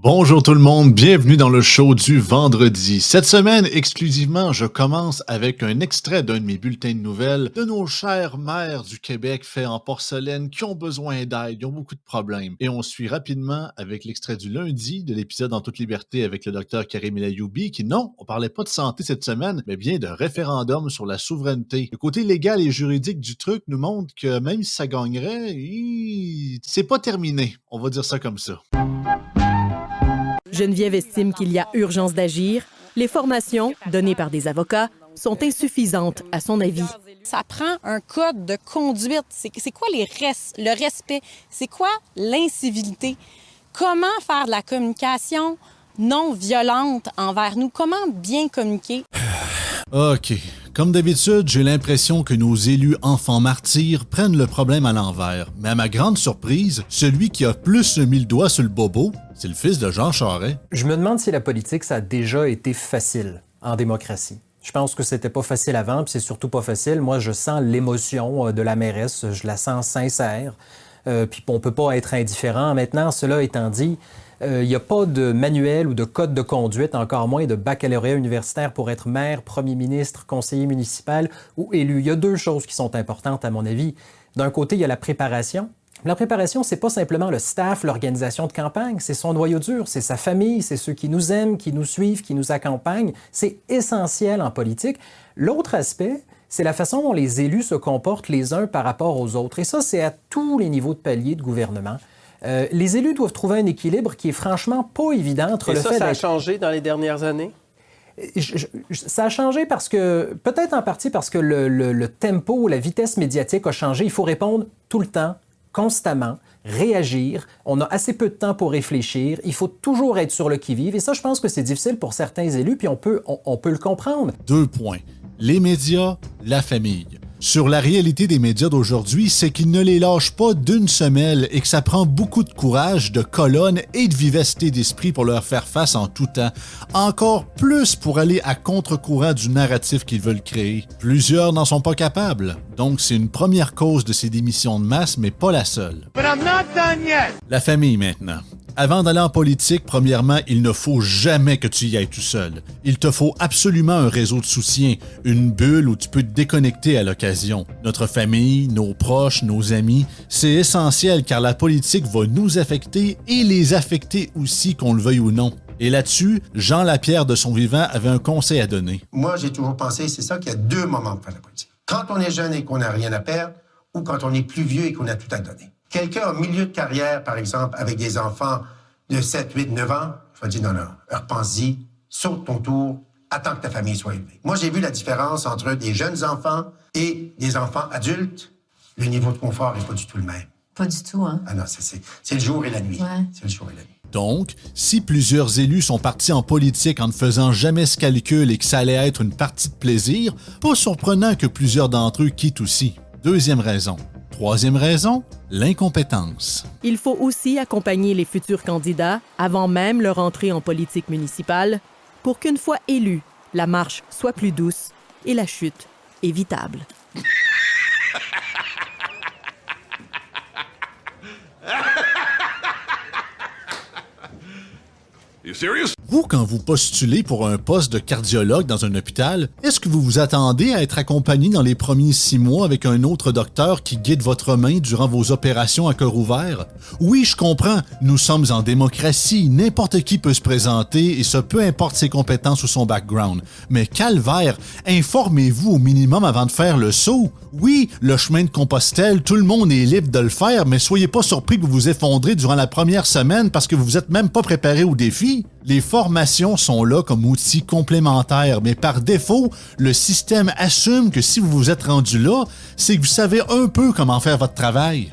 Bonjour tout le monde, bienvenue dans le show du vendredi. Cette semaine, exclusivement, je commence avec un extrait d'un de mes bulletins de nouvelles de nos chères mères du Québec faits en porcelaine qui ont besoin d'aide, qui ont beaucoup de problèmes. Et on suit rapidement avec l'extrait du lundi de l'épisode En toute liberté avec le docteur Karim El Ayoubi qui, non, on parlait pas de santé cette semaine, mais bien de référendum sur la souveraineté. Le côté légal et juridique du truc nous montre que même si ça gagnerait, c'est pas terminé. On va dire ça comme ça. Geneviève estime qu'il y a urgence d'agir. Les formations, données par des avocats, sont insuffisantes à son avis. Ça prend un code de conduite. C'est quoi le respect? C'est quoi l'incivilité? Comment faire de la communication non violente envers nous? Comment bien communiquer? OK. Comme d'habitude, j'ai l'impression que nos élus enfants martyrs prennent le problème à l'envers. Mais à ma grande surprise, celui qui a plus mis le doigt sur le bobo, c'est le fils de Jean Charest. Je me demande si la politique, ça a déjà été facile en démocratie. Je pense que c'était pas facile avant, puis c'est surtout pas facile. Moi, je sens l'émotion de la mairesse, je la sens sincère, puis on peut pas être indifférent. Maintenant, cela étant dit, il n'y a pas de manuel ou de code de conduite, encore moins de baccalauréat universitaire pour être maire, premier ministre, conseiller municipal ou élu. Il y a deux choses qui sont importantes à mon avis. D'un côté, il y a la préparation. La préparation, c'est pas simplement le staff, l'organisation de campagne, c'est son noyau dur, c'est sa famille, c'est ceux qui nous aiment, qui nous suivent, qui nous accompagnent. C'est essentiel en politique. L'autre aspect, c'est la façon dont les élus se comportent les uns par rapport aux autres. Et ça, c'est à tous les niveaux de palier de gouvernement. Les élus doivent trouver un équilibre qui est franchement pas évident entre le fait ça a changé dans les dernières années? Ça a changé parce que, peut-être en partie parce que le tempo, la vitesse médiatique a changé. Il faut répondre tout le temps, constamment, réagir. On a assez peu de temps pour réfléchir. Il faut toujours être sur le qui-vive. Et ça, je pense que c'est difficile pour certains élus, puis on peut le comprendre. 2 points. Les médias, la famille. Sur la réalité des médias d'aujourd'hui, c'est qu'ils ne les lâchent pas d'une semelle et que ça prend beaucoup de courage, de colonne et de vivacité d'esprit pour leur faire face en tout temps. Encore plus pour aller à contre-courant du narratif qu'ils veulent créer. Plusieurs n'en sont pas capables. Donc, c'est une première cause de ces démissions de masse, mais pas la seule. La famille maintenant. Avant d'aller en politique, premièrement, il ne faut jamais que tu y ailles tout seul. Il te faut absolument un réseau de soutien, une bulle où tu peux te déconnecter à l'occasion. Notre famille, nos proches, nos amis, c'est essentiel car la politique va nous affecter et les affecter aussi, qu'on le veuille ou non. Et là-dessus, Jean Lapierre de son vivant avait un conseil à donner. Moi, j'ai toujours pensé, c'est ça, qu'il y a deux moments pour faire la politique. Quand on est jeune et qu'on n'a rien à perdre, ou quand on est plus vieux et qu'on a tout à donner. Quelqu'un au milieu de carrière, par exemple, avec des enfants de 7, 8, 9 ans, je vais dire non, repense-y, saute ton tour, attends que ta famille soit élevée. Moi, j'ai vu la différence entre des jeunes enfants et des enfants adultes. Le niveau de confort n'est pas du tout le même. Pas du tout, hein? Ah non, c'est le jour et la nuit. Ouais. C'est le jour et la nuit. Donc, si plusieurs élus sont partis en politique en ne faisant jamais ce calcul et que ça allait être une partie de plaisir, pas surprenant que plusieurs d'entre eux quittent aussi. Deuxième raison. Troisième raison, l'incompétence. Il faut aussi accompagner les futurs candidats avant même leur entrée en politique municipale pour qu'une fois élus, la marche soit plus douce et la chute évitable. Vous, quand vous postulez pour un poste de cardiologue dans un hôpital, est-ce que vous vous attendez à être accompagné dans les premiers 6 mois avec un autre docteur qui guide votre main durant vos opérations à cœur ouvert? Oui, je comprends, nous sommes en démocratie, n'importe qui peut se présenter et ça peu importe ses compétences ou son background. Mais calvaire, informez-vous au minimum avant de faire le saut. Oui, le chemin de Compostelle, tout le monde est libre de le faire, mais soyez pas surpris que vous vous effondrez durant la première semaine parce que vous êtes même pas préparé au défi. Les formations sont là comme outils complémentaires, mais par défaut, le système assume que si vous vous êtes rendu là, c'est que vous savez un peu comment faire votre travail.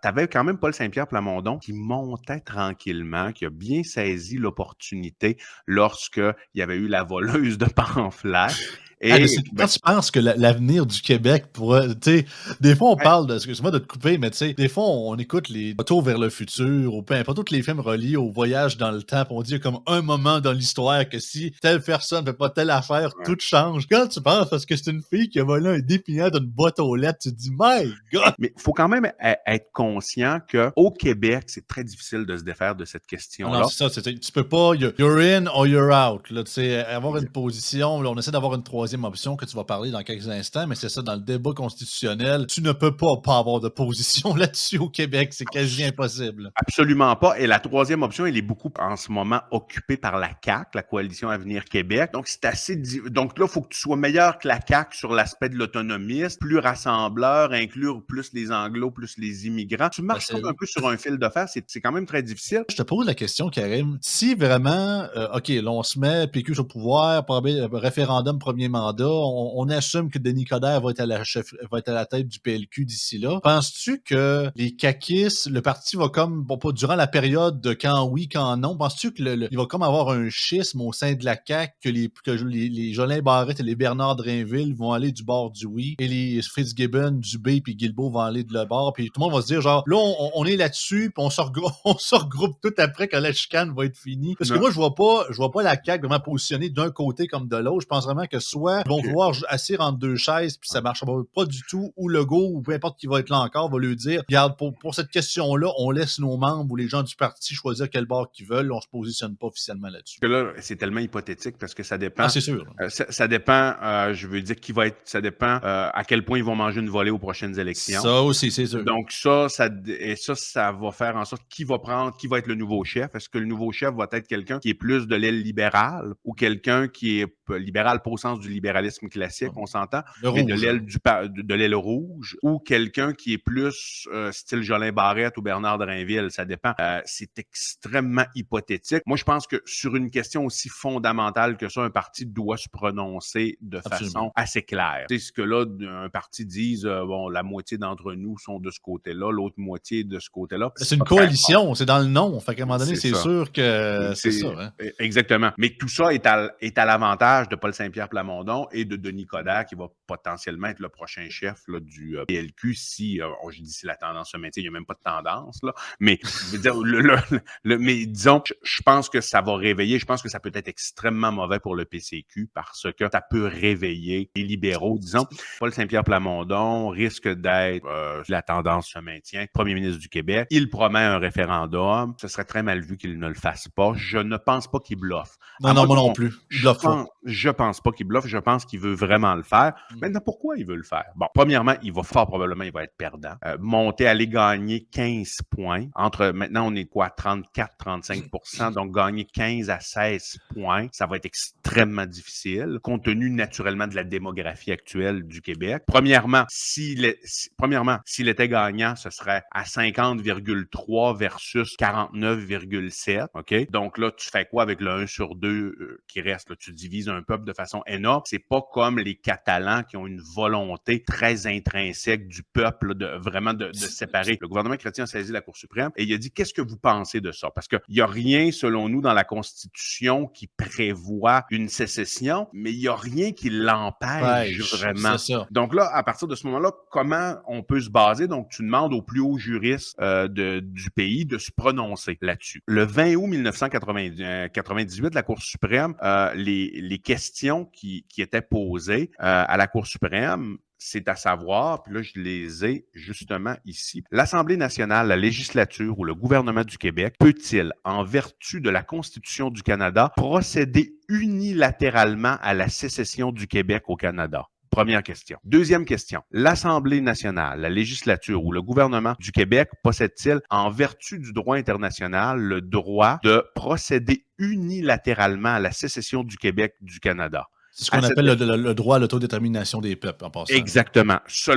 T'avais quand même Paul Saint-Pierre Plamondon qui montait tranquillement, qui a bien saisi l'opportunité lorsqu'il y avait eu la voleuse de pamphlets. Et Mais quand tu penses que l'avenir du Québec pourrait, tu sais, des fois on parle de, excuse-moi de te couper, mais tu sais, des fois on écoute les Retours vers le futur ou peu importe, tous les films reliés au voyage dans le temps, puis on dit comme un moment dans l'histoire que si telle personne fait pas telle affaire, tout change. Quand tu penses parce que c'est une fille qui a volé un dépinant d'une boîte aux lettres, tu te dis my God! Mais il faut quand même être conscient qu'au Québec, c'est très difficile de se défaire de cette Ah question-là. non, c'est ça, tu peux pas, you're in or you're out. Là, tu sais, avoir une position, là, on essaie d'avoir une troisième option que tu vas parler dans quelques instants, mais c'est ça, dans le débat constitutionnel, tu ne peux pas avoir de position là-dessus au Québec, c'est quasi impossible. Absolument pas. Et la troisième option, elle est beaucoup en ce moment occupée par la CAQ, la Coalition Avenir Québec. Donc, c'est assez... Donc là, il faut que tu sois meilleur que la CAQ sur l'aspect de l'autonomisme, plus rassembleur, inclure plus les Anglos, plus les immigrants. Tu marches comme un peu sur un fil de fer, c'est quand même très difficile. Je te pose la question, Karim. Si vraiment, OK, là, on se met PQ sur le pouvoir, référendum premier mandat, on assume que Denis Coderre va être à la tête du PLQ d'ici là. Penses-tu que les caquistes, le parti va comme, bon, pas durant la période de quand oui, quand non, penses-tu que il va comme avoir un schisme au sein de la CAQ, que les Jolin Barrette et les Bernard Drinville vont aller du bord du oui, et les Fitzgibbon, Dubé puis Guilbeault vont aller de le bord, puis tout le monde va se dire genre, là, on est là-dessus, puis on se regroupe tout après quand la chicane va être finie. Parce que moi, je vois pas la CAQ vraiment positionnée d'un côté comme de l'autre. Je pense vraiment que soit ils vont vouloir assis entre deux chaises, puis ça marchera pas du tout, ou Legault, ou peu importe qui va être là encore, va lui dire, regarde, pour cette question-là, on laisse nos membres ou les gens du parti choisir quel bord qu'ils veulent, on se positionne pas officiellement là-dessus. Parce que là, c'est tellement hypothétique parce que ça dépend. Ah, c'est sûr. Ça dépend, je veux dire, qui va être. Ça dépend à quel point ils vont manger une volée aux prochaines élections. Ça aussi, c'est sûr. Donc, ça va faire en sorte qui va être le nouveau chef. Est-ce que le nouveau chef va être quelqu'un qui est plus de l'aile libérale ou quelqu'un qui est libéral, pas au sens du libéralisme classique, on s'entend, mais de l'aile rouge, ou quelqu'un qui est plus style Jolin Barrette ou Bernard Drinville, ça dépend. C'est extrêmement hypothétique. Moi, je pense que sur une question aussi fondamentale que ça, un parti doit se prononcer de façon assez claire. C'est ce que là, un parti dise, bon, la moitié d'entre nous sont de ce côté-là, l'autre moitié de ce côté-là. C'est une coalition, c'est dans le nom. Fait qu'à un moment donné, c'est sûr que c'est ça. Hein? Exactement. Mais tout ça est à l'avantage de Paul Saint-Pierre Plamondon et de Denis Coderre, qui va potentiellement être le prochain chef là, du PLQ si, je dis si la tendance se maintient, il n'y a même pas de tendance, là. Mais, je veux dire, mais disons, je pense que ça va réveiller, je pense que ça peut être extrêmement mauvais pour le PCQ parce que ça peut réveiller les libéraux, disons. Paul Saint-Pierre Plamondon risque d'être, si la tendance se maintient, premier ministre du Québec. Il promet un référendum. Ce serait très mal vu qu'il ne le fasse pas. Je ne pense pas qu'il bluffe. Non, moi non plus. Je pense pas qu'il bluffe. Je pense qu'il veut vraiment le faire. Maintenant, pourquoi il veut le faire? Bon, premièrement, il va fort probablement être perdant. Aller gagner 15 points. Maintenant, on est quoi? 34-35 %. Donc, gagner 15 à 16 points, ça va être extrêmement difficile, compte tenu naturellement de la démographie actuelle du Québec. Premièrement, s'il était gagnant, ce serait à 50,3 versus 49,7. OK? Donc là, tu fais quoi avec le 1 sur 2 qui reste? Là, tu divises un peuple de façon énorme. C'est pas comme les Catalans qui ont une volonté très intrinsèque du peuple de séparer. Le gouvernement chrétien a saisi la Cour suprême et il a dit, qu'est-ce que vous pensez de ça? Parce qu'il n'y a rien, selon nous, dans la Constitution qui prévoit une sécession, mais il n'y a rien qui l'empêche vraiment. C'est ça. Donc là, à partir de ce moment-là, comment on peut se baser? Donc, tu demandes aux plus hauts juristes du pays de se prononcer là-dessus. Le 20 août 1998, la Cour suprême, les questions qui étaient posées à la Cour suprême, c'est à savoir, puis là, je les ai justement ici. L'Assemblée nationale, la législature ou le gouvernement du Québec peut-il, en vertu de la Constitution du Canada, procéder unilatéralement à la sécession du Québec au Canada? Première question. Deuxième question. L'Assemblée nationale, la législature ou le gouvernement du Québec possède-t-il, en vertu du droit international, le droit de procéder unilatéralement à la sécession du Québec du Canada? C'est ce qu'on appelle le droit à l'autodétermination des peuples, en passant. Exactement. Ça,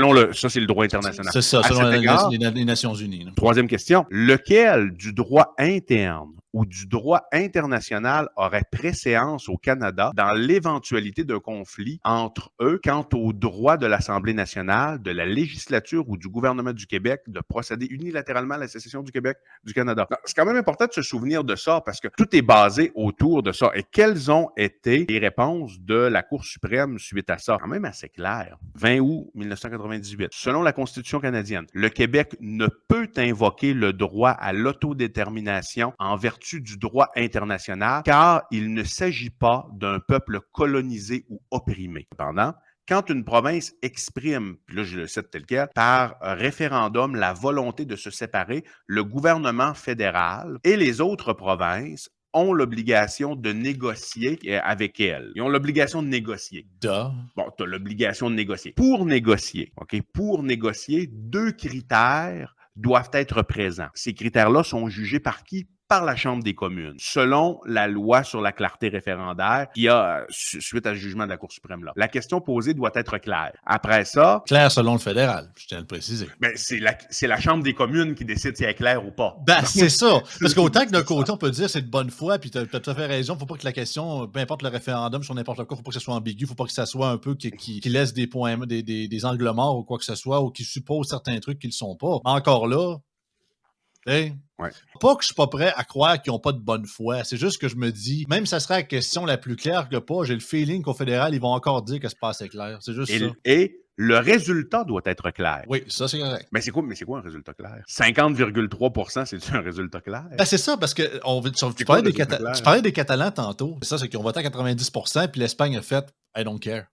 c'est le droit international. C'est ça, selon les Nations unies. Là. Troisième question. Lequel du droit interne ou du droit international aurait préséance au Canada dans l'éventualité d'un conflit entre eux quant au droit de l'Assemblée nationale, de la législature ou du gouvernement du Québec de procéder unilatéralement à la sécession du Québec du Canada? C'est quand même important de se souvenir de ça parce que tout est basé autour de ça. Et quelles ont été les réponses de la Cour suprême suite à ça, quand même assez clair. 20 août 1998. Selon la Constitution canadienne, le Québec ne peut invoquer le droit à l'autodétermination en vertu du droit international, car il ne s'agit pas d'un peuple colonisé ou opprimé. Cependant, quand une province exprime, puis là je le cite tel quel, par référendum la volonté de se séparer, le gouvernement fédéral et les autres provinces ont l'obligation de négocier avec elle. Ils ont l'obligation de négocier. Bon, tu as l'obligation de négocier. Pour négocier, OK? Pour négocier, 2 critères doivent être présents. Ces critères-là sont jugés par qui? Par la Chambre des communes, selon la loi sur la clarté référendaire qui a, suite à ce jugement de la Cour suprême là. La question posée doit être claire. Après ça... Claire selon le fédéral, je tiens à le préciser. Ben, c'est la Chambre des communes qui décide si elle est claire ou pas. Ben, c'est ça. Parce qu'autant que d'un côté, on peut dire c'est de bonne foi, puis tu as tout à fait raison, faut pas que la question, peu importe le référendum, sur n'importe quoi, faut pas que ça soit ambigu, faut pas que ça soit un peu qui laisse des points, des angles morts ou quoi que ce soit, ou qui suppose certains trucs qui le sont pas. Encore là, hey, ouais. Pas que je suis pas prêt à croire qu'ils n'ont pas de bonne foi. C'est juste que je me dis, même si ça serait la question la plus claire que pas, j'ai le feeling qu'au fédéral, ils vont encore dire que c'est pas assez clair. C'est juste ça. Et le résultat doit être clair. Oui, ça, c'est correct. Mais c'est quoi un résultat clair? 50,3 c'est un résultat clair? Ben, c'est ça, parce que tu parlais des Catalans tantôt. C'est ça, c'est qu'ils ont voté à 90%, puis l'Espagne a fait I don't care.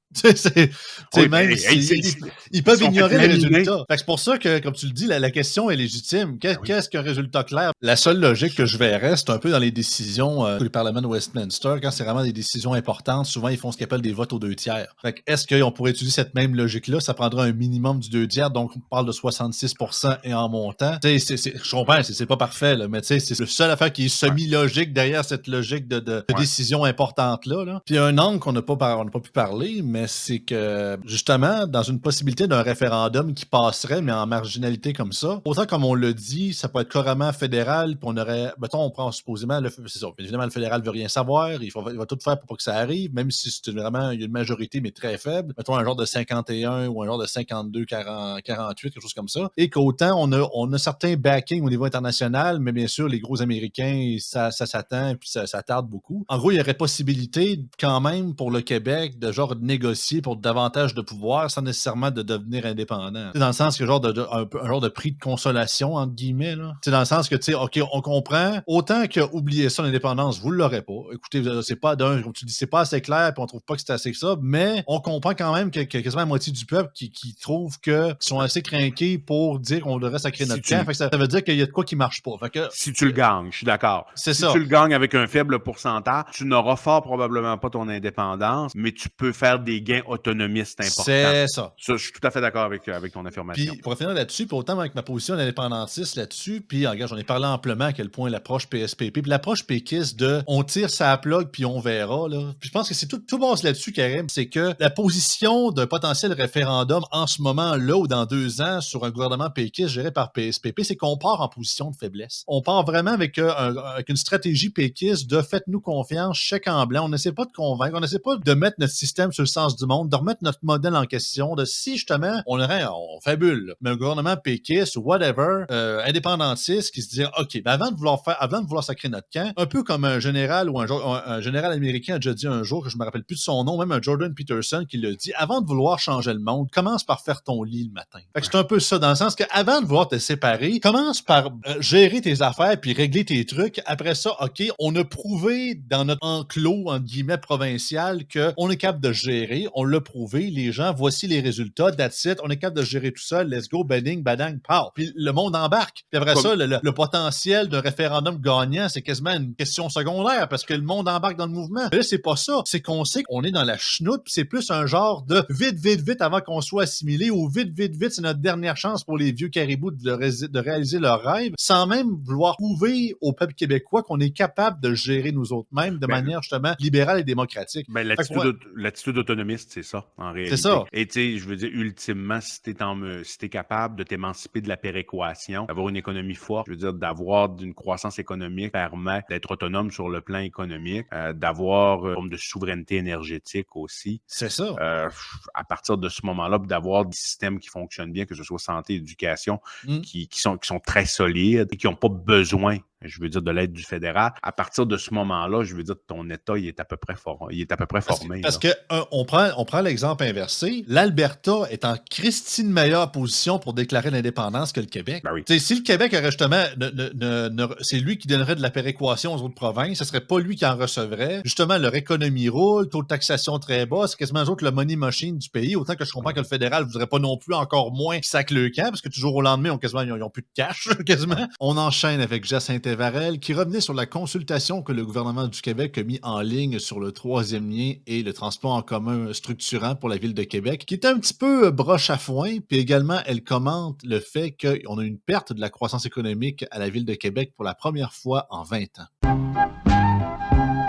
Ils peuvent ignorer les résultats. C'est pour ça que, comme tu le dis, la question est légitime. Qu'est-ce qu'un résultat clair? La seule logique que je verrais, c'est un peu dans les décisions du Parlement de Westminster, quand c'est vraiment des décisions importantes, souvent ils font ce qu'ils appellent des votes aux 2/3. Est-ce qu'on pourrait utiliser cette même logique-là? Ça prendra un minimum du 2/3, donc on parle de 66% et en montant. Je comprends, c'est pas parfait, là, mais c'est le seul affaire qui est semi-logique derrière cette logique de décision importante-là. Puis un angle qu'on n'a pas pu parler, mais c'est que, justement, dans une possibilité d'un référendum qui passerait, mais en marginalité comme ça, autant comme on l'a dit, ça peut être carrément fédéral, puis on aurait, mettons, on prend supposément, c'est ça, évidemment, le fédéral veut rien savoir, il va tout faire pour pas que ça arrive, même si c'est vraiment, il y a une majorité, mais très faible, mettons un genre de 51 ou un genre de 52, 48, quelque chose comme ça, et qu'autant on a certains backings au niveau international, mais bien sûr, les gros Américains, ça s'attend, puis ça tarde beaucoup. En gros, il y aurait possibilité, quand même, pour le Québec, de genre de négocier pour davantage de pouvoir sans nécessairement de devenir indépendant. Dans le sens que un genre de prix de consolation, entre guillemets. Là. Dans le sens que, tu sais, OK, on comprend, autant que oublier ça, l'indépendance, vous ne l'aurez pas. Écoutez, c'est pas comme tu dis, c'est pas assez clair, puis on trouve pas que c'est assez que ça, mais on comprend quand même qu'il y a quasiment la moitié du peuple qui trouve qu'ils sont assez craqués pour dire qu'on devrait sacrer notre camp. Fait que ça veut dire qu'il y a de quoi qui marche pas. Fait que, si tu le gagnes, je suis d'accord. C'est si ça. tu le gagnes avec un faible pourcentage, tu n'auras fort probablement pas ton indépendance, mais tu peux faire des gains autonomistes importants. C'est ça. Je suis tout à fait d'accord avec ton affirmation. Puis, pour finir là-dessus, puis autant avec ma position d'indépendantiste là-dessus, puis, regarde, j'en ai parlé amplement à quel point l'approche PSPP, puis l'approche péquiste de on tire sa plug puis on verra, là. Puis je pense que c'est tout base là-dessus, Karim, c'est que la position d'un potentiel référendum en ce moment-là ou dans 2 ans sur un gouvernement péquiste géré par PSPP, c'est qu'on part en position de faiblesse. On part vraiment avec une stratégie péquiste de faites-nous confiance, chèque en blanc. On n'essaie pas de convaincre, on n'essaie pas de mettre notre système sur le sens du monde, de remettre notre modèle en question, de si justement on fabule, mais un gouvernement péquiste ou whatever, indépendantiste qui se dit OK, ben avant de vouloir sacrer notre camp, un peu comme un général ou un général américain a déjà dit un jour, que je me rappelle plus de son nom, même un Jordan Peterson qui l'a dit, avant de vouloir changer le monde, commence par faire ton lit le matin. Fait que c'est un peu ça, dans le sens qu'avant de vouloir te séparer, commence par gérer tes affaires puis régler tes trucs. Après ça, OK, on a prouvé dans notre enclos, entre guillemets, provincial, qu'on est capable de gérer. On l'a prouvé. Les gens, voici les résultats. That's it. On est capable de gérer tout ça. Let's go, bading, badang, pow. Puis le monde embarque. Puis après ça, le potentiel d'un référendum gagnant, c'est quasiment une question secondaire parce que le monde embarque dans le mouvement. Mais là, c'est pas ça. C'est qu'on sait qu'on est dans la chenoute puis c'est plus un genre de vite avant qu'on soit assimilé ou vite, c'est notre dernière chance pour les vieux caribous de réaliser leurs rêves sans même vouloir prouver au peuple québécois qu'on est capable de gérer nous autres mêmes de manière justement libérale et démocratique. Ben, l'attitude autonomiste, c'est ça, en réalité. C'est ça. Et tu sais, je veux dire, ultimement, si t'es capable de t'émanciper de la péréquation, d'avoir une économie forte, je veux dire, d'avoir une croissance économique permet d'être autonome sur le plan économique, d'avoir une forme de souveraineté énergétique aussi. C'est ça. À partir de ce moment-là, d'avoir des systèmes qui fonctionnent bien, que ce soit santé, éducation, qui sont très solides et qui n'ont pas besoin je veux dire, de l'aide du fédéral. À partir de ce moment-là, je veux dire, ton État, il est à peu près formé. Parce que on prend l'exemple inversé. L'Alberta est en Christine meilleure position pour déclarer l'indépendance que le Québec. Ben oui. Si le Québec aurait justement, c'est lui qui donnerait de la péréquation aux autres provinces, ce serait pas lui qui en recevrait. Justement, leur économie roule, taux de taxation très bas, c'est quasiment eux autres le money machine du pays. Autant que je comprends que le fédéral voudrait pas non plus encore moins qu'ils sacent le camp, parce que toujours au lendemain, ils ont plus de cash, quasiment. On enchaîne avec Jacinthe Varel, qui revenait sur la consultation que le gouvernement du Québec a mis en ligne sur le troisième lien et le transport en commun structurant pour la ville de Québec, qui est un petit peu broche à foin. Puis également, elle commente le fait qu'on a une perte de la croissance économique à la ville de Québec pour la première fois en 20 ans.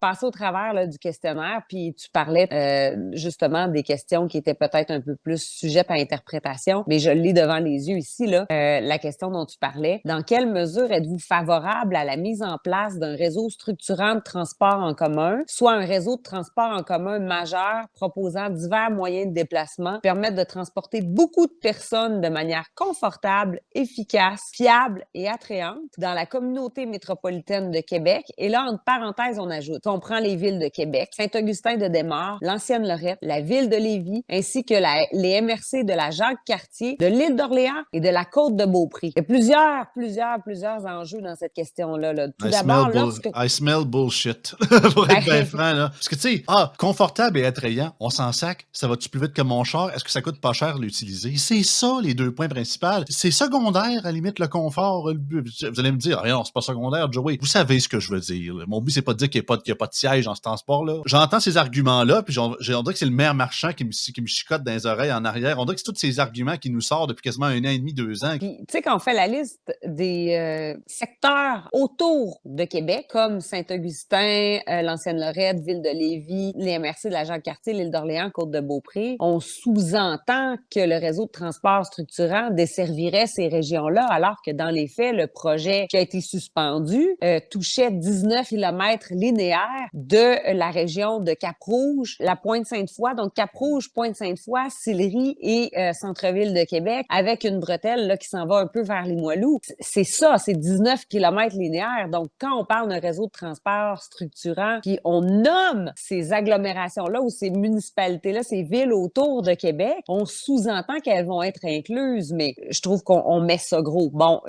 Passer au travers là, du questionnaire, puis tu parlais justement des questions qui étaient peut-être un peu plus sujettes à interprétation, mais je l'ai devant les yeux ici, là, la question dont tu parlais. Dans quelle mesure êtes-vous favorable à la mise en place d'un réseau structurant de transport en commun, soit un réseau de transport en commun majeur proposant divers moyens de déplacement, permettre de transporter beaucoup de personnes de manière confortable, efficace, fiable et attrayante dans la communauté métropolitaine de Québec? Et là, entre parenthèses, on ajoute on prend les villes de Québec, Saint-Augustin-de-Desmaures, l'ancienne-Lorette, la ville de Lévis, ainsi que les MRC de la Jacques-Cartier, de l'île d'Orléans et de la Côte-de-Beaupré. Il y a plusieurs enjeux dans cette question-là. Là. Tout d'abord, I smell bullshit, pour être bien franc. Là. Parce que, tu sais, confortable et attrayant, on s'en sac, ça va-tu plus vite que mon char? Est-ce que ça coûte pas cher l'utiliser? C'est ça, les deux points principaux. C'est secondaire, à la limite, le confort. Vous allez me dire, non, c'est pas secondaire, Joey. Vous savez ce que je veux dire. Là. Mon but, c'est pas de dire qu'il n'y a pas de siège dans ce transport-là. J'entends ces arguments-là, puis on dirait que c'est le maire marchand qui me chicote dans les oreilles en arrière. On dirait que c'est tous ces arguments qui nous sortent depuis quasiment 1 an et demi, 2 ans. Puis, tu sais, quand on fait la liste des secteurs autour de Québec, comme Saint-Augustin, l'ancienne-Lorette, ville de Lévis, les MRC de la Jacques-Cartier, l'île d'Orléans, Côte-de-Beaupré, on sous-entend que le réseau de transport structurant desservirait ces régions-là, alors que dans les faits, le projet qui a été suspendu touchait 19 km linéaires de la région de Cap-Rouge, la Pointe-Sainte-Foy, donc Cap-Rouge, Pointe-Sainte-Foy, Sillery et centre-ville de Québec, avec une bretelle là, qui s'en va un peu vers Limoilou. C'est ça, c'est 19 km linéaires. Donc, quand on parle d'un réseau de transport structurant, puis on nomme ces agglomérations-là ou ces municipalités-là, ces villes autour de Québec, on sous-entend qu'elles vont être incluses, mais je trouve qu'on met ça gros. Bon,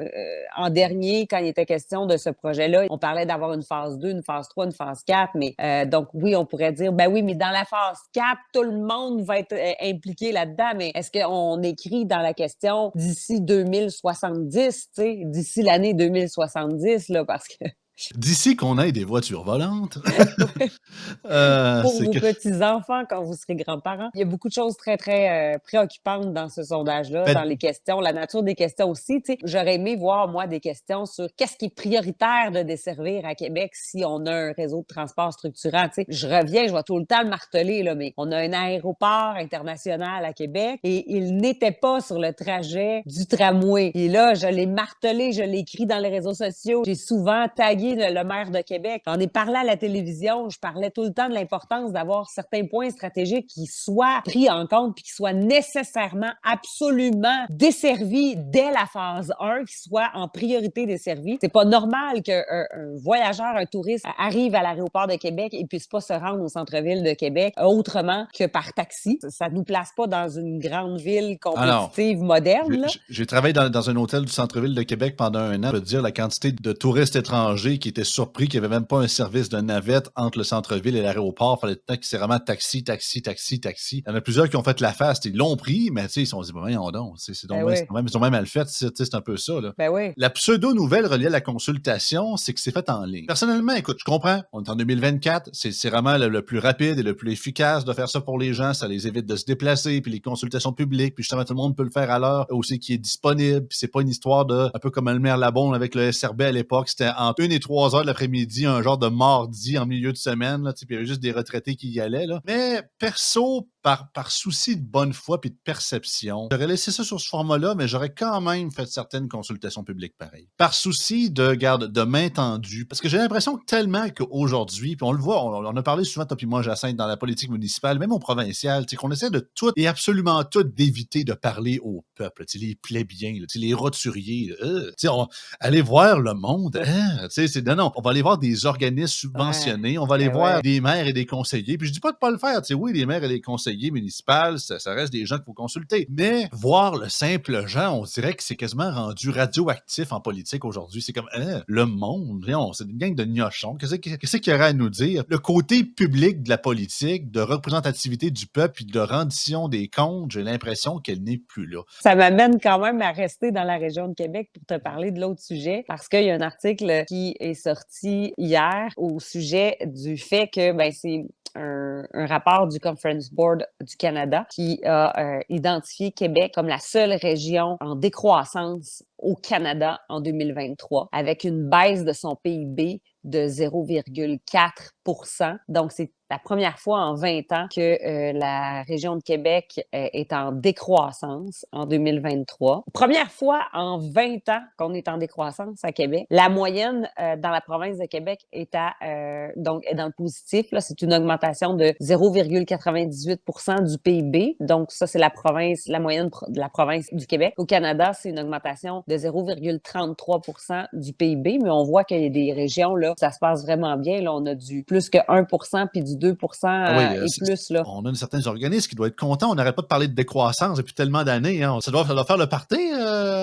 en dernier, quand il était question de ce projet-là, on parlait d'avoir une phase 2, une phase 3, une phase 4, mais donc oui, on pourrait dire, ben oui, mais dans la phase 4, tout le monde va être impliqué là-dedans, mais est-ce qu'on écrit dans la question d'ici 2070, tu sais, d'ici l'année 2070, là, parce que D'ici qu'on ait des voitures volantes. Pour vos petits-enfants quand vous serez grands-parents. Il y a beaucoup de choses très, très préoccupantes dans ce sondage-là, dans les questions, la nature des questions aussi. Tu sais, j'aurais aimé voir, moi, des questions sur qu'est-ce qui est prioritaire de desservir à Québec si on a un réseau de transport structurant. Tu sais, je reviens, je vais tout le temps le marteler, là, mais on a un aéroport international à Québec et il n'était pas sur le trajet du tramway. Et là, je l'ai martelé, je l'ai écrit dans les réseaux sociaux. J'ai souvent tagué le maire de Québec. On est parlé à la télévision, je parlais tout le temps de l'importance d'avoir certains points stratégiques qui soient pris en compte puis qui soient nécessairement, absolument desservis dès la phase 1, qui soient en priorité desservis. C'est pas normal qu'un voyageur, un touriste arrive à l'aéroport de Québec et puisse pas se rendre au centre-ville de Québec autrement que par taxi. Ça nous place pas dans une grande ville compétitive moderne. J'ai travaillé dans un hôtel du centre-ville de Québec pendant 1 an. Je peux te dire la quantité de touristes étrangers qui étaient surpris qu'il n'y avait même pas un service de navette entre le centre-ville et l'aéroport. Il fallait tout le temps que c'est vraiment taxi. Il y en a plusieurs qui ont fait la face. Ils l'ont pris, mais ils se sont dit, voyons donc. Ils ont même mal fait. C'est un peu ça. Là. Ben oui. La pseudo-nouvelle reliée à la consultation, c'est que c'est fait en ligne. Personnellement, écoute, je comprends. On est en 2024. C'est vraiment le plus rapide et le plus efficace de faire ça pour les gens. Ça les évite de se déplacer, puis les consultations publiques, puis justement, tout le monde peut le faire à l'heure aussi qui est disponible. Puis c'est pas une histoire de, un peu comme le maire Labonde avec le SRB à l'époque. C'était entre 1 et 3 heures de l'après-midi, un genre de mardi en milieu de semaine, là, puis il y avait juste des retraités qui y allaient. Là. Mais perso, par souci de bonne foi puis de perception, j'aurais laissé ça sur ce format-là, mais j'aurais quand même fait certaines consultations publiques pareilles. Par souci de main tendue, parce que j'ai l'impression que tellement qu'aujourd'hui, puis on le voit, on a parlé souvent, toi puis moi, Jacinthe, dans la politique municipale, même au provincial, qu'on essaie de tout et absolument tout d'éviter de parler au peuple, les plébéiens, les roturiers. Allez voir le monde. Non, on va aller voir des organismes subventionnés, on va aller voir des maires et des conseillers. Puis je dis pas de pas le faire. Oui, les maires et les conseillers municipaux, ça reste des gens qu'il faut consulter. Mais voir le simple gens, on dirait que c'est quasiment rendu radioactif en politique aujourd'hui. C'est comme le monde, c'est une gang de gnochons. Qu'est-ce qu'il y aurait à nous dire? Le côté public de la politique, de représentativité du peuple et de rendition des comptes, j'ai l'impression qu'elle n'est plus là. Ça m'amène quand même à rester dans la région de Québec pour te parler de l'autre sujet, parce qu'il y a un article qui est sorti hier au sujet du fait que c'est un rapport du Conference Board du Canada qui a identifié Québec comme la seule région en décroissance au Canada en 2023, avec une baisse de son PIB de 0,4 %. Donc, c'est la première fois en 20 ans que la région de Québec est en décroissance en 2023. Première fois en 20 ans qu'on est en décroissance à Québec. La moyenne dans la province de Québec est donc est dans le positif. Là, c'est une augmentation de 0,98 % du PIB. Donc, ça, c'est la moyenne de la province du Québec. Au Canada, c'est une augmentation de 0,33 % du PIB, mais on voit qu'il y a des régions, là, ça se passe vraiment bien. Là, on a du plus que 1 % puis du 2 % et plus. Là. On a certains organismes qui doivent être contents. On n'arrête pas de parler de décroissance depuis tellement d'années. Hein. Ça doit faire le party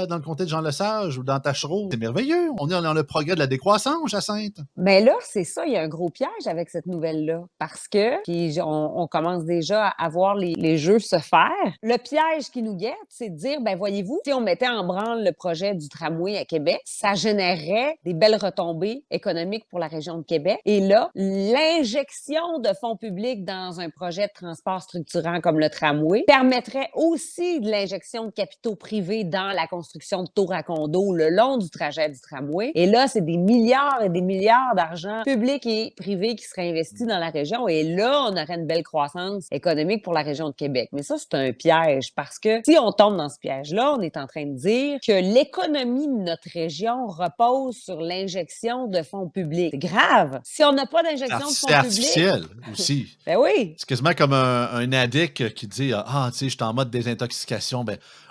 dans le comté de Jean-Lesage ou dans Tachereau. C'est merveilleux. On est dans le progrès de la décroissance, Jacinthe. Mais là, c'est ça. Il y a un gros piège avec cette nouvelle-là. Parce que, puis on commence déjà à voir les jeux se faire. Le piège qui nous guette, c'est de dire, voyez-vous, si on mettait en branle le projet du tramway à Québec, ça générerait des belles retombées économiques pour la région de Québec. Et là, l'injection de fonds publics dans un projet de transport structurant comme le tramway permettrait aussi de l'injection de capitaux privés dans la construction de tours à condos le long du trajet du tramway. Et là, c'est des milliards et des milliards d'argent public et privé qui seraient investis dans la région. Et là, on aurait une belle croissance économique pour la région de Québec. Mais ça, c'est un piège parce que si on tombe dans ce piège-là, on est en train de dire que l'économie de notre région repose sur l'injection de fonds publics. C'est grave. Si on n'a pas d'injection de fonds publics... C'est artificiel aussi. Ben oui. C'est quasiment comme un addict qui dit « Ah, tu sais, je suis en mode désintoxication. »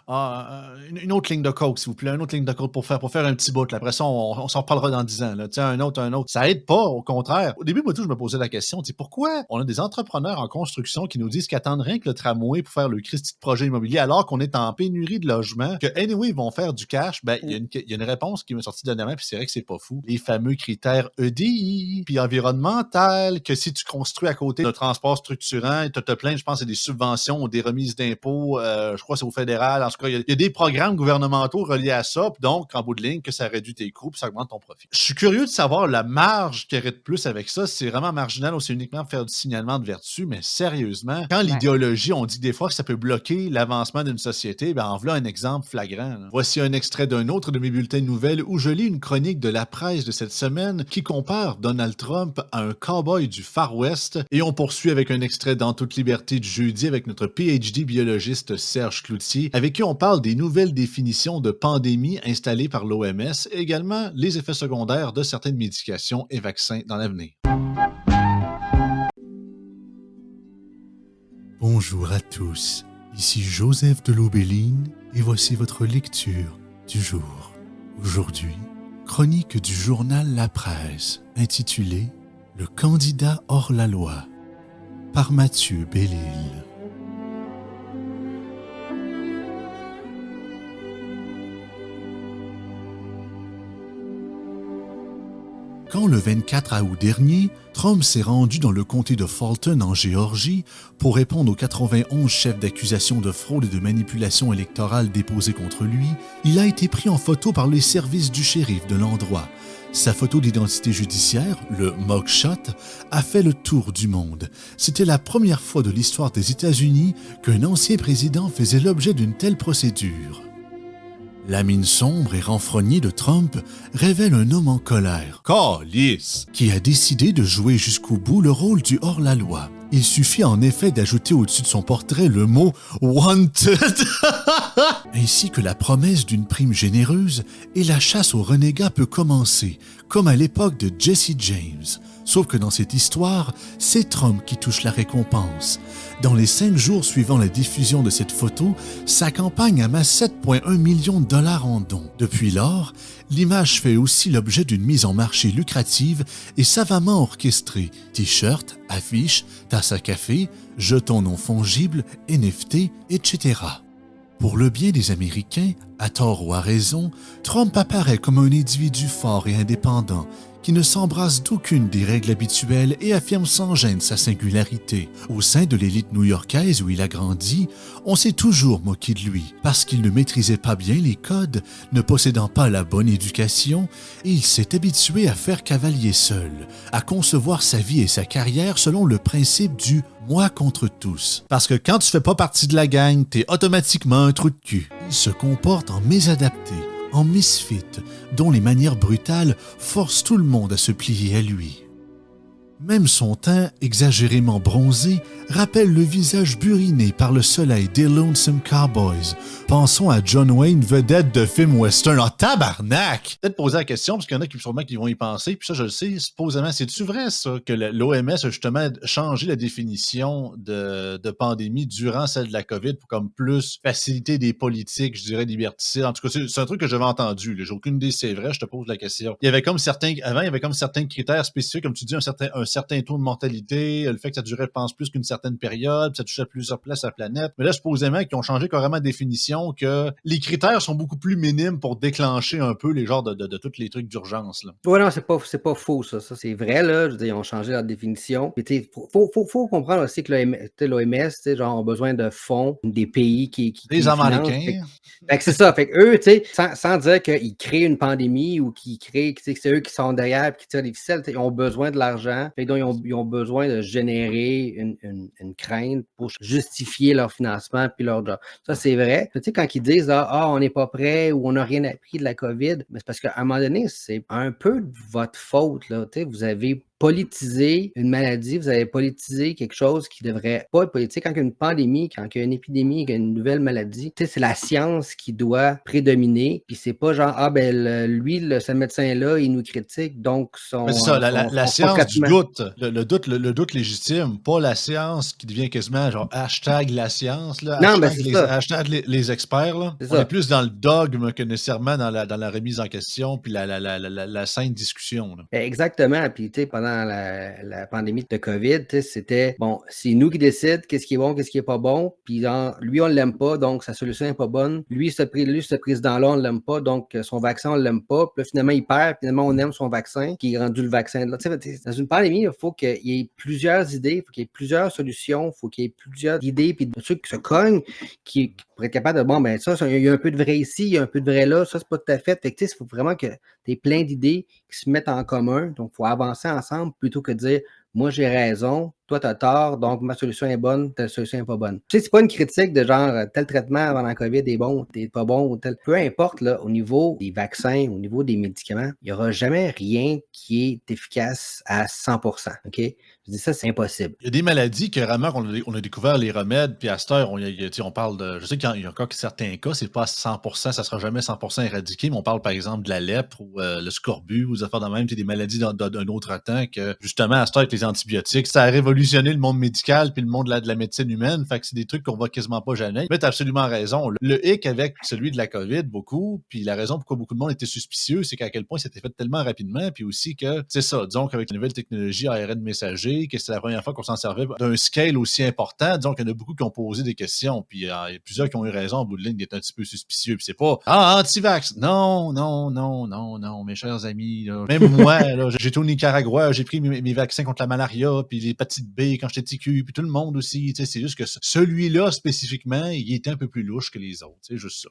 Une autre ligne de coke, s'il vous plaît, une autre ligne de coke pour faire un petit bout. Là. Après ça, on s'en reparlera dans 10 ans. Là. Un autre. Ça aide pas, au contraire. Au début, moi, je me posais la question, pourquoi on a des entrepreneurs en construction qui nous disent qu'ils attendent rien que le tramway pour faire le Christi de projet immobilier alors qu'on est en pénurie de logements, que anyway, ils vont faire du cash. Il y a une réponse qui m'est sortie dernièrement, puis c'est vrai que c'est pas fou. Les fameux critères EDI, puis environnemental, que si tu construis à côté d'un transport structurant, tu te plains, je pense, c'est des subventions ou des remises d'impôts, je crois que c'est au fédéral, en tout cas, il y a des programmes gouvernementaux reliés à ça, puis donc, en bout de ligne, que ça réduit tes coûts, puis ça augmente ton profit. Je suis curieux de savoir la marge qu'il y aurait de plus avec ça, si c'est vraiment marginal ou c'est uniquement faire du signalement de vertu, mais sérieusement, quand l'idéologie, on dit des fois que ça peut bloquer l'avancement d'une société, en voilà un exemple flagrant. Là. Voici un extrait d'un autre de mes bulletins de nouvelles où je lis une chronique de la presse de cette semaine qui compare Donald Trump à un cow-boy du Far West, et on poursuit avec un extrait dans toute liberté du jeudi avec notre PhD biologiste Serge Cloutier, avec qui on parle des nouvelles définitions de pandémie installées par l'OMS et également les effets secondaires de certaines médications et vaccins dans l'avenir. Bonjour à tous, ici Joseph de l'Aubéline et voici votre lecture du jour. Aujourd'hui, chronique du journal La Presse intitulée « Le candidat hors la loi » par Mathieu Bellil. Quand le 24 août dernier, Trump s'est rendu dans le comté de Fulton en Géorgie pour répondre aux 91 chefs d'accusation de fraude et de manipulation électorale déposés contre lui, il a été pris en photo par les services du shérif de l'endroit. Sa photo d'identité judiciaire, le mugshot, a fait le tour du monde. C'était la première fois de l'histoire des États-Unis qu'un ancien président faisait l'objet d'une telle procédure. La mine sombre et renfrognée de Trump révèle un homme en colère, Calice, qui a décidé de jouer jusqu'au bout le rôle du hors-la-loi. Il suffit en effet d'ajouter au-dessus de son portrait le mot « Wanted » ainsi que la promesse d'une prime généreuse et la chasse aux renégats peut commencer, comme à l'époque de Jesse James. Sauf que dans cette histoire, c'est Trump qui touche la récompense. Dans les 5 jours suivant la diffusion de cette photo, sa campagne amasse 7,1 millions de dollars en dons. Depuis lors, l'image fait aussi l'objet d'une mise en marché lucrative et savamment orchestrée. T-shirts, affiches, tasses à café, jetons non fongibles, NFT, etc. Pour le bien des Américains, à tort ou à raison, Trump apparaît comme un individu fort et indépendant qui ne s'embrasse d'aucune des règles habituelles et affirme sans gêne sa singularité. Au sein de l'élite new-yorkaise où il a grandi, on s'est toujours moqué de lui parce qu'il ne maîtrisait pas bien les codes, ne possédant pas la bonne éducation, et il s'est habitué à faire cavalier seul, à concevoir sa vie et sa carrière selon le principe du « moi contre tous ». Parce que quand tu fais pas partie de la gang, t'es automatiquement un trou de cul. Il se comporte en mésadapté, en misfit, dont les manières brutales forcent tout le monde à se plier à lui. Même son teint, exagérément bronzé, rappelle le visage buriné par le soleil des Lonesome Cowboys. Pensons à John Wayne, vedette de films western. En tabarnak! Peut-être poser la question, parce qu'il y en a qui sûrement qui vont y penser, puis ça, je le sais, supposément, c'est-tu vrai, ça, que l'OMS a justement changé la définition de pandémie durant celle de la COVID pour comme plus faciliter des politiques, je dirais, liberticides. En tout cas, c'est un truc que j'avais entendu, là. J'ai aucune idée si c'est vrai, je te pose la question. Avant, il y avait comme certains critères spécifiques, comme tu dis, un certain taux de mortalité, le fait que ça durait, je pense, plus qu'une certaine période, puis ça touchait plusieurs places à la planète. Mais là, supposément qu'ils ont changé carrément de définition, que les critères sont beaucoup plus minimes pour déclencher un peu les genres de tous les trucs d'urgence. Ouais, non, c'est pas faux, ça. Ça, c'est vrai, là. Je veux dire, ils ont changé leur définition. Puis, tu sais, faut comprendre aussi que l'OMS, tu sais, genre, ont besoin de fonds des pays qui les Américains. Fait que c'est ça. Fait que eux, tu sais, sans dire qu'ils créent une pandémie ou qu'ils créent, que c'est eux qui sont derrière et qui tirent les ficelles, ils ont besoin de l'argent. Fait que donc, ils ont besoin de générer une crainte pour justifier leur financement puis leur job. Ça, c'est vrai. Tu sais, quand ils disent on n'est pas prêt ou on n'a rien appris de la COVID, mais c'est parce qu'à un moment donné, c'est un peu de votre faute, là. Tu sais, vous avez politiser une maladie, vous avez politisé quelque chose qui devrait pas être politique. Quand il y a une pandémie, quand il y a une épidémie, quand il y a une nouvelle maladie, tu sais, c'est la science qui doit prédominer, puis c'est pas genre, lui, ce médecin-là, il nous critique, donc c'est ça, la science du doute, le doute légitime, pas la science qui devient quasiment genre hashtag la science, là, non, ben c'est ça. Hashtag les experts, là. On est plus dans le dogme que nécessairement dans la remise en question, puis la saine discussion, là. Exactement, puis tu sais, pendant la pandémie de COVID, c'était, bon, c'est nous qui décident qu'est-ce qui est bon, qu'est-ce qui est pas bon, puis lui, on l'aime pas, donc sa solution est pas bonne. Lui, ce président-là, on l'aime pas, donc son vaccin, on l'aime pas. Puis là, finalement, il perd, finalement, on aime son vaccin, qui est rendu le vaccin. Là, dans une pandémie, il faut qu'il y ait plusieurs idées, il faut qu'il y ait plusieurs solutions, il faut qu'il y ait plusieurs idées, puis de trucs qui se cognent, qui pourraient être capables de, bon, ben ça, il y a un peu de vrai ici, il y a un peu de vrai là, ça, c'est pas tout à fait. Fait que, il faut vraiment que tu aies plein d'idées qui se mettent en commun, donc il faut avancer ensemble plutôt que de dire moi j'ai raison, toi t'as tort, donc ma solution est bonne, ta solution est pas bonne. Tu sais, c'est pas une critique de genre tel traitement avant la COVID est bon, t'es pas bon, ou tel. Peu importe, là, au niveau des vaccins, au niveau des médicaments, il n'y aura jamais rien qui est efficace à 100%. OK? Je dis ça, c'est impossible. Il y a des maladies que vraiment on a découvert les remèdes, puis à cette heure, on parle de. Je sais qu'il y a encore certains cas, c'est pas à 100%, ça sera jamais 100% éradiqué, mais on parle par exemple de la lèpre ou le scorbut ou des affaires de même, des maladies d'un autre temps que justement à cette heure avec les antibiotiques, ça a révolutionné le monde médical puis le monde de la médecine humaine. Fait que c'est des trucs qu'on voit quasiment pas jamais. Mais t'as absolument raison. Le hic avec celui de la COVID, beaucoup, puis la raison pourquoi beaucoup de monde était suspicieux, c'est qu'à quel point c'était fait tellement rapidement, puis aussi que, c'est ça, disons qu'avec la nouvelle technologie ARN messager, que c'est la première fois qu'on s'en servait d'un scale aussi important, disons qu'il y en a beaucoup qui ont posé des questions, puis il y a plusieurs qui ont eu raison en bout de ligne d'être un petit peu suspicieux, puis c'est pas anti-vax. Non, mes chers amis, là. Même moi, là, j'étais au Nicaragua, j'ai pris mes vaccins contre la malaria, puis l'hépatite B quand j'étais TQ, puis tout le monde aussi, c'est juste que celui-là spécifiquement, il était un peu plus louche que les autres, c'est juste ça.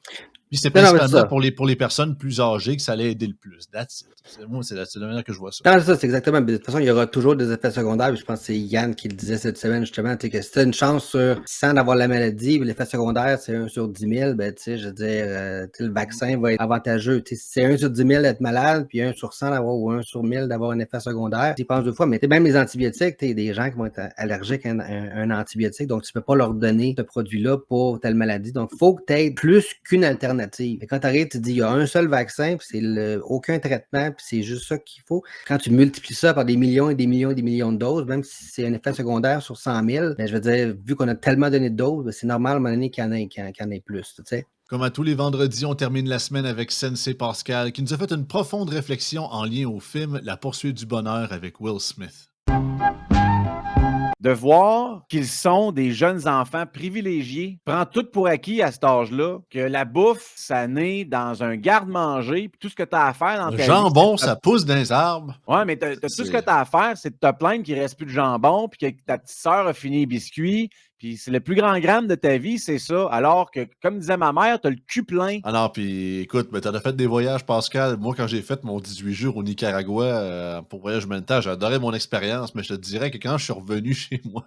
Puis c'est Non, non, mais c'est principalement ça. pour les personnes plus âgées que ça allait aider le plus. That's it. Moi, c'est la manière que je vois ça. Non, c'est ça, c'est exactement. Mais de toute façon, il y aura toujours des effets secondaires. Puis je pense que c'est Yann qui le disait cette semaine, justement, tu sais, que si tu as une chance sur 100 d'avoir la maladie, puis l'effet secondaire, c'est 1 sur 10 000, ben, tu sais, je veux dire, tu sais, le vaccin va être avantageux. Tu sais, si c'est 1 sur 10 000 d'être malade, puis 1 sur 100 d'avoir, ou 1 sur 1000 d'avoir un effet secondaire, tu y penses 2 fois. Mais tu sais, même les antibiotiques, tu sais, des gens qui vont être allergiques à un antibiotique, donc tu peux pas leur donner ce produit-là pour telle maladie. Donc, il faut que tu aies plus qu'une alternative. Et quand tu arrives, tu te dis, il y a un seul vaccin, puis c'est aucun traitement, puis c'est juste ça qu'il faut. Quand tu multiplies ça par des millions et des millions et des millions de doses, même si c'est un effet secondaire sur 100 000, ben, je veux dire, vu qu'on a tellement donné de doses, ben, c'est normal à un moment donné qu'il y en ait plus, tu sais. Comme à tous les vendredis, on termine la semaine avec Sensei Pascal, qui nous a fait une profonde réflexion en lien au film La poursuite du bonheur avec Will Smith. De voir qu'ils sont des jeunes enfants privilégiés, prend tout pour acquis à cet âge-là, que la bouffe, ça naît dans un garde-manger, puis tout ce que tu as à faire dans Le ta jambon, vie, ça pousse dans les arbres. Ouais, mais tout ce que tu as à faire, c'est de te plaindre qu'il ne reste plus de jambon, puis que ta petite sœur a fini les biscuits, puis c'est le plus grand gramme de ta vie, c'est ça. Alors que, comme disait ma mère, tu as le cul plein. Ah non, puis écoute, mais t'en as fait des voyages, Pascal. Moi, quand j'ai fait mon 18 jours au Nicaragua pour voyage humanitaire, j'ai adoré mon expérience, mais je te dirais que quand je suis revenu chez moi,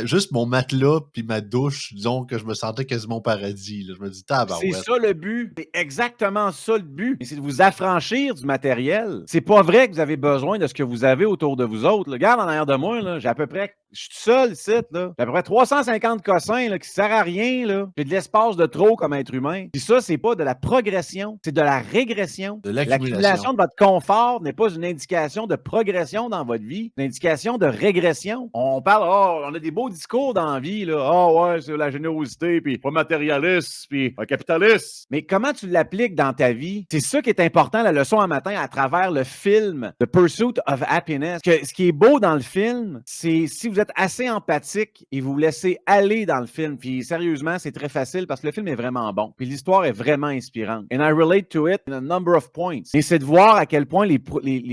juste mon matelas puis ma douche, disons que je me sentais quasiment au paradis. Là. Je me dis, C'est tabarouette. ça le but. C'est exactement ça le but. Mais c'est de vous affranchir du matériel. C'est pas vrai que vous avez besoin de ce que vous avez autour de vous autres. Là. Regarde en arrière de moi, là, j'ai à peu près. Je suis seul ici, là. J'ai à peu près 350 cossins là, qui ne servent à rien. Là. J'ai de l'espace de trop comme être humain. Puis ça, c'est pas de la progression, c'est de la régression. De l'accumulation. L'accumulation de votre confort n'est pas une indication de progression dans votre vie, c'est une indication de régression. On parle, on a des beaux discours dans la vie, là. Ouais, c'est la générosité, puis pas matérialiste, puis capitaliste. Mais comment tu l'appliques dans ta vie? C'est ça qui est important, la leçon à matin, à travers le film The Pursuit of Happiness. Ce qui est beau dans le film, c'est si vous êtes assez empathique et vous vous laissez aller dans le film. Puis sérieusement, c'est très facile parce que le film est vraiment bon. Puis l'histoire est vraiment inspirante. And I relate to it in a number of points. Et c'est de voir à quel point les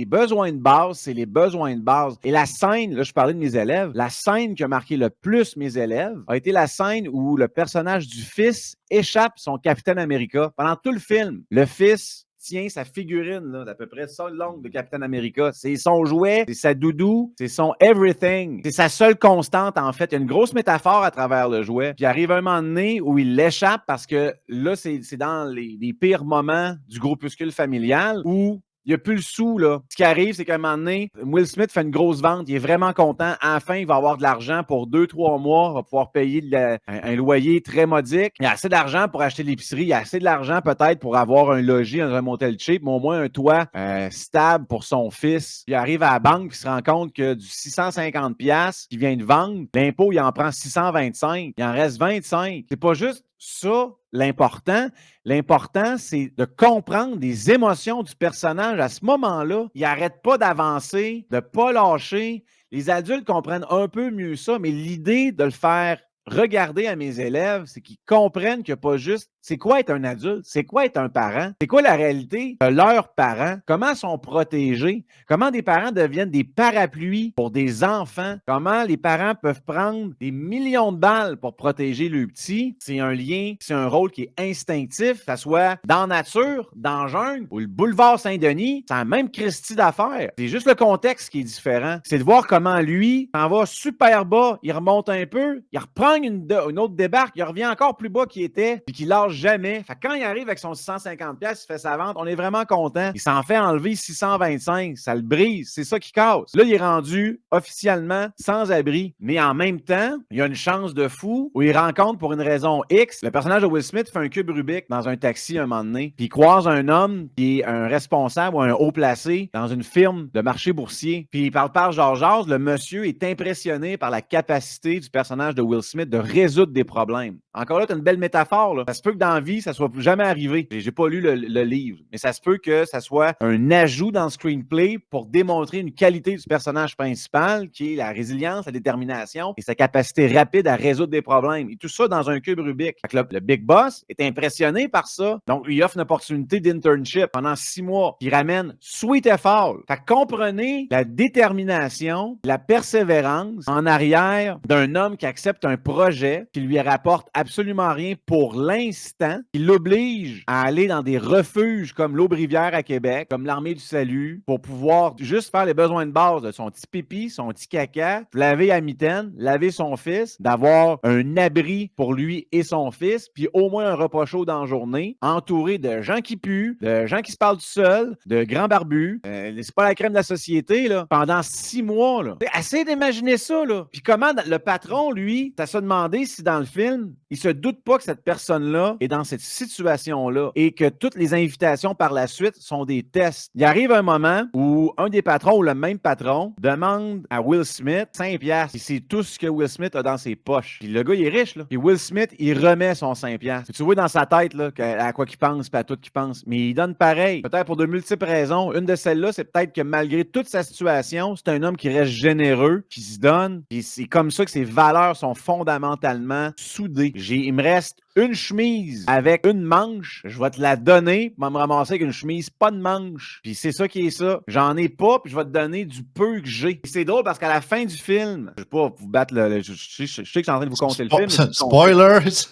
besoins de base, c'est les besoins de base. Et la scène, là, je parlais de mes élèves, la scène qui a marqué le plus mes élèves a été la scène où le personnage du fils échappe son Capitaine America. Pendant tout le film, le fils tient sa figurine là, d'à peu près ça longue de Captain America. C'est son jouet, c'est sa doudou, c'est son everything. C'est sa seule constante, en fait. Il y a une grosse métaphore à travers le jouet. Puis il arrive un moment donné où il l'échappe parce que là, c'est dans les pires moments du groupuscule familial où il n'y a plus le sou, là. Ce qui arrive, c'est qu'à un moment donné, Will Smith fait une grosse vente. Il est vraiment content. Enfin, il va avoir de l'argent pour 2-3 mois. Il va pouvoir payer un loyer très modique. Il a assez d'argent pour acheter l'épicerie. Il a assez d'argent peut-être pour avoir un logis dans un motel cheap, mais au moins un toit stable pour son fils. Il arrive à la banque et se rend compte que du 650$ qu'il vient de vendre, l'impôt, il en prend 625. Il en reste 25. C'est pas juste ça, l'important. L'important, c'est de comprendre les émotions du personnage à ce moment-là. Il n'arrête pas d'avancer, de ne pas lâcher. Les adultes comprennent un peu mieux ça, mais l'idée de le faire regarder à mes élèves, c'est qu'ils comprennent qu'il n'y a pas juste c'est quoi être un adulte, c'est quoi être un parent, c'est quoi la réalité de leurs parents, comment ils sont protégés, comment des parents deviennent des parapluies pour des enfants, comment les parents peuvent prendre des millions de balles pour protéger leurs petits. C'est un lien, c'est un rôle qui est instinctif, que ça soit dans la nature, dans le jungle ou le boulevard Saint-Denis, c'est la même Christie d'affaires. C'est juste le contexte qui est différent. C'est de voir comment lui s'en va super bas, il remonte un peu, il reprend une autre débarque, il revient encore plus bas qu'il était, puis qu'il lâche jamais. Fait que quand il arrive avec son 650$, il fait sa vente, on est vraiment content. Il s'en fait enlever 625$, ça le brise, c'est ça qui casse. Là, il est rendu officiellement sans abri, mais en même temps, il y a une chance de fou où il rencontre pour une raison X, le personnage de Will Smith fait un cube Rubik dans un taxi un moment donné, puis il croise un homme qui est un responsable ou un haut placé dans une firme de marché boursier, puis il parle par Georges, le monsieur est impressionné par la capacité du personnage de Will Smith de résoudre des problèmes. Encore là, tu as une belle métaphore, là. Ça se peut que dans la vie, ça ne soit jamais arrivé. J'ai pas lu le livre, mais ça se peut que ça soit un ajout dans le screenplay pour démontrer une qualité du personnage principal qui est la résilience, la détermination et sa capacité rapide à résoudre des problèmes. Et tout ça dans un cube Rubik. Fait que là, le Big Boss est impressionné par ça. Donc, il offre une opportunité d'internship pendant 6 mois. Il ramène Sweet Effort. Fait que comprenez la détermination, la persévérance en arrière d'un homme qui accepte un projet qui lui rapporte absolument rien pour l'instant excitant, qui l'oblige à aller dans des refuges comme l'Aubrivière à Québec, comme l'Armée du Salut, pour pouvoir juste faire les besoins de base de son petit pipi, son petit caca, laver à mitaine, laver son fils, d'avoir un abri pour lui et son fils, puis au moins un repas chaud dans la journée, entouré de gens qui puent, de gens qui se parlent tout seuls, de grands barbus. C'est pas la crème de la société, là. Pendant 6 mois, là. Essayez d'imaginer ça, là. Puis comment le patron, lui, t'as se demandé si dans le film, il se doute pas que cette personne-là est dans cette situation-là et que toutes les invitations par la suite sont des tests. Il arrive un moment où un des patrons ou le même patron demande à Will Smith 5$. Et c'est tout ce que Will Smith a dans ses poches. Puis le gars, il est riche, là. Puis Will Smith, il remet son 5$. Tu vois dans sa tête, là, à quoi qu'il pense, puis à tout qu'il pense. Mais il donne pareil. Peut-être pour de multiples raisons. Une de celles-là, c'est peut-être que malgré toute sa situation, c'est un homme qui reste généreux, qui se donne. Puis c'est comme ça que ses valeurs sont fondamentalement soudées. Il me reste une chemise avec une manche, je vais te la donner, pour me ramasser avec une chemise pas de manche. Puis c'est ça qui est ça. J'en ai pas, puis je vais te donner du peu que j'ai. Et c'est drôle parce qu'à la fin du film, je vais pas vous battre je sais que je suis en train de vous compter le film. Spoilers!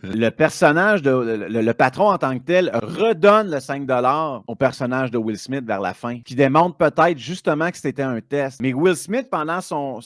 Le personnage le patron en tant que tel redonne le 5$ au personnage de Will Smith vers la fin, qui démontre peut-être justement que c'était un test. Mais Will Smith, pendant son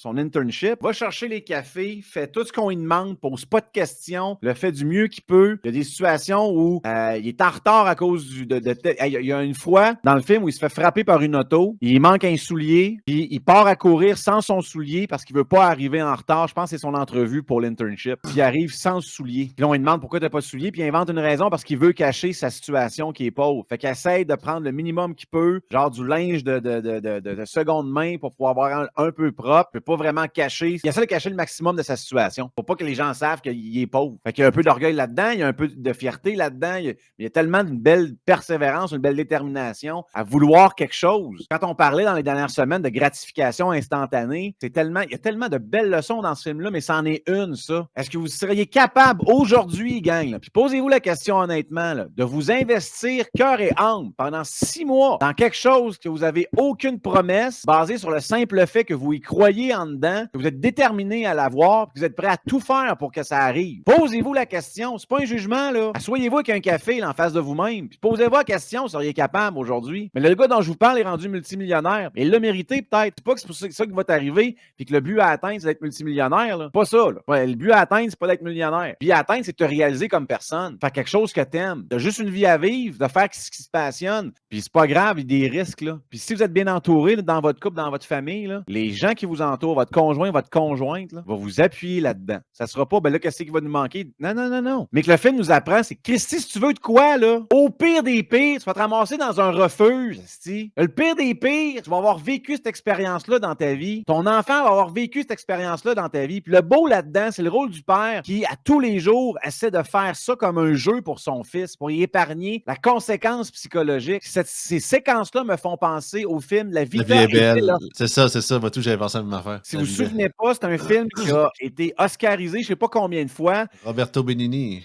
internship, va chercher les cafés, fait tout ce qu'on lui demande, pose pas de questions, le fait du mieux qu'il peut. Il y a des situations où il est en retard à cause il y a une fois dans le film où il se fait frapper par une auto, il manque un soulier, puis il part à courir sans son soulier parce qu'il veut pas arriver en retard. Je pense que c'est son entrevue pour l'internship. Puis il arrive sans soulier. Puis là, on lui demande pourquoi t'as pas de soulier, puis il invente une raison parce qu'il veut cacher sa situation qui est pauvre. Fait qu'il essaie de prendre le minimum qu'il peut, genre du linge de seconde main pour pouvoir avoir un peu propre, il peut pas vraiment cacher. Il essaie de cacher le maximum de sa situation pour pas que les gens savent qu'il est pauvre. Fait qu'il y a un peu d'orgueil là-dedans, il y a un peu de fierté là-dedans, il y a tellement d'une belle persévérance, une belle détermination à vouloir quelque chose. Quand on parlait dans les dernières semaines de gratification instantanée, il y a tellement de belles leçons dans ce film-là, mais c'en est une, ça. Est-ce que vous seriez capable aujourd'hui, gang, là, puis posez-vous la question honnêtement, là, de vous investir cœur et âme pendant 6 mois dans quelque chose que vous n'avez aucune promesse, basée sur le simple fait que vous y croyez en dedans, que vous êtes déterminé à l'avoir, que vous êtes prêt à tout faire pour que ça arrive. Posez-vous la question, c'est pas un jugement, là. Asseyez-vous avec un café là, en face de vous-même, puis posez-vous la question, seriez capable aujourd'hui. Mais le gars dont je vous parle est rendu multimillionnaire. Et il l'a mérité peut-être. C'est pas que c'est ça qui va t'arriver, puis que le but à atteindre, c'est d'être multimillionnaire, là. Pas ça, là. Ouais, le but à atteindre, c'est pas d'être millionnaire. Le but à atteindre, c'est de te réaliser comme personne. Faire quelque chose que t'aimes. T'as juste une vie à vivre, de faire ce qui se passionne. Puis c'est pas grave, il y a des risques, là. Puis si vous êtes bien entouré là, dans votre couple, dans votre famille, là, les gens qui vous entourent, votre conjoint, votre conjointe, là, vont vous appuyer là-dedans. Ça sera pas, ben là, qu'est-ce qui va nous manquer? Non. Mais que le film nous apprend, c'est Christy, si tu veux de quoi, là, au pire des pires, tu vas te ramasser dans un refuge, Christy. Le pire des pires, tu vas avoir vécu cette expérience-là dans ta vie. Ton enfant va avoir vécu cette expérience-là dans ta vie. Puis le beau là-dedans, c'est le rôle du père qui, à tous les jours, essaie de faire ça comme un jeu pour son fils, pour y épargner la conséquence psychologique. Ces séquences-là me font penser au film La vie est belle. C'est ça. Moi, tout, j'avais pensé à la même affaire. Si vous ne vous souvenez pas, c'est un film qui a été oscarisé, je ne sais pas combien de fois. Roberto Benigni,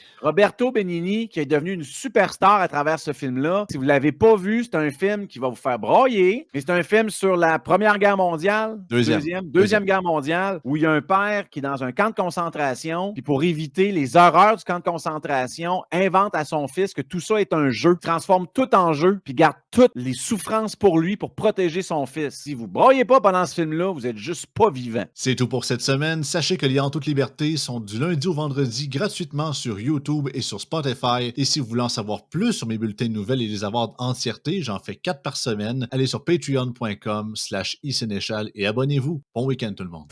qui est devenu une superstar à travers ce film-là. Si vous ne l'avez pas vu, c'est un film qui va vous faire broyer. Mais c'est un film sur la Première Guerre mondiale. Deuxième Guerre mondiale, où il y a un père qui est dans un camp de concentration, puis pour éviter les horreurs du camp de concentration, invente à son fils que tout ça est un jeu, transforme tout en jeu, puis garde toutes les souffrances pour lui, pour protéger son fils. Si vous ne broyez pas pendant ce film-là, vous êtes juste pas vivant. C'est tout pour cette semaine. Sachez que les En toute liberté sont du lundi au vendredi gratuitement sur YouTube et sur Spotify. Et si vous voulez en savoir plus sur mes bulletins de nouvelles et les avoir entièreté, j'en fais 4 par semaine. Allez sur patreon.com/isénéchal et abonnez-vous. Bon week-end tout le monde.